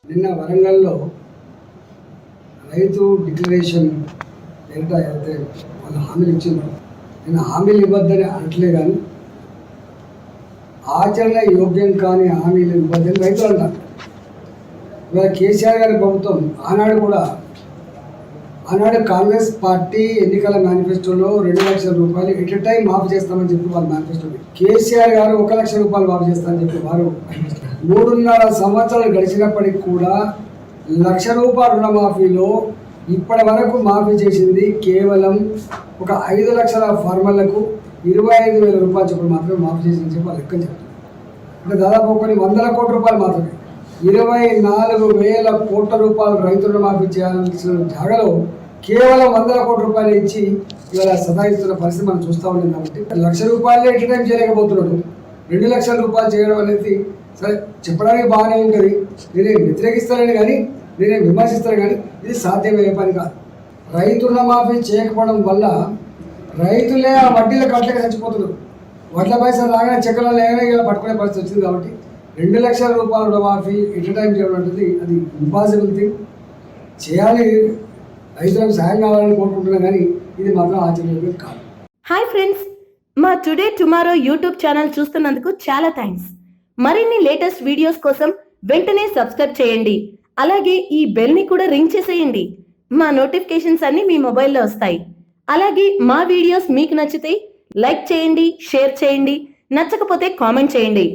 నిన్న వరంగల్లో రైతు డిక్లరేషన్ డేటా అయితే వాళ్ళు హామీలు ఇచ్చిండ్రు. నేను హామీలు ఇవ్వద్దని అనట్లే, కానీ ఆచరణ యోగ్యం కానీ హామీలు ఇవ్వద్దని రైతులు అంటారు. ఇవాళ కేసీఆర్ గారి ప్రభుత్వం ఆనాడు కాంగ్రెస్ పార్టీ ఎన్నికల మేనిఫెస్టోలో 2 లక్షల రూపాయలు ఎట్ ఎ టైం మాఫీ చేస్తామని చెప్పి వాళ్ళ మేనిఫెస్టో. కేసీఆర్ గారు 1 లక్ష రూపాయలు మాఫీ చేస్తామని చెప్పి వారు 3.5 సంవత్సరాలు గడిచినప్పటికి కూడా 1 లక్ష రూపాయల రుణమాఫీలో ఇప్పటి వరకు మాఫీ చేసింది కేవలం ఒక 5 లక్షల ఫార్మర్లకు 25,000 రూపాయలు చొప్పున మాత్రమే మాఫీ చేసిందని చెప్పి వాళ్ళు లెక్క చెప్తారు. అంటే దాదాపు కొన్ని 100 కోట్ల రూపాయలు మాత్రమే. 24,000 కోట్ల రూపాయలు రైతు రుణమాఫీ చేయాల్సిన జాగాలో కేవలం 100 కోట్ల రూపాయలు ఇచ్చి ఇవాళ సదాయిస్తున్న పరిస్థితి మనం చూస్తూ ఉన్నాం. కాబట్టి 1 లక్ష రూపాయలు ఎట్ టైం చేయలేకపోతున్నాడు. 2 లక్షల రూపాయలు చేయడం అనేది సరే చెప్పడానికి బాగానే ఉంటుంది. నేనేం వ్యతిరేకిస్తానని కానీ, నేనేం విమర్శిస్తాను కానీ ఇది సాధ్యమయ్యే పని కాదు. రైతు రుణమాఫీ చేయకపోవడం వల్ల రైతులే ఆ వడ్డీల కట్లకి చచ్చిపోతున్నారు. వడ్ల పైసలు రాగానే చెక్కలు లేగానే ఇలా పట్టుకునే పరిస్థితి వచ్చింది. కాబట్టి 2 లక్షల రూపాయల రుణమాఫీ ఎట్ టైం చేయడం అనేది అది ఇంపాసిబుల్ థింగ్. చేయాలి, రైతులకు సాయం కావాలని కోరుకుంటున్నాం, కానీ ఇది మాత్రం ఆశ్చర్యం కాదు. హాయ్ ఫ్రెండ్స్, మా టుడే టుమారో యూట్యూబ్ ఛానల్ చూస్తున్నందుకు చాలా థ్యాంక్స్. మరిన్ని లేటెస్ట్ వీడియోస్ కోసం వెంటనే సబ్స్క్రైబ్ చేయండి. అలాగే ఈ బెల్ ని కూడా రింగ్ చేసేయండి. మా నోటిఫికేషన్స్ అన్ని మీ మొబైల్లో వస్తాయి. అలాగే మా వీడియోస్ మీకు నచ్చితే లైక్ చేయండి, షేర్ చేయండి, నచ్చకపోతే కామెంట్ చేయండి.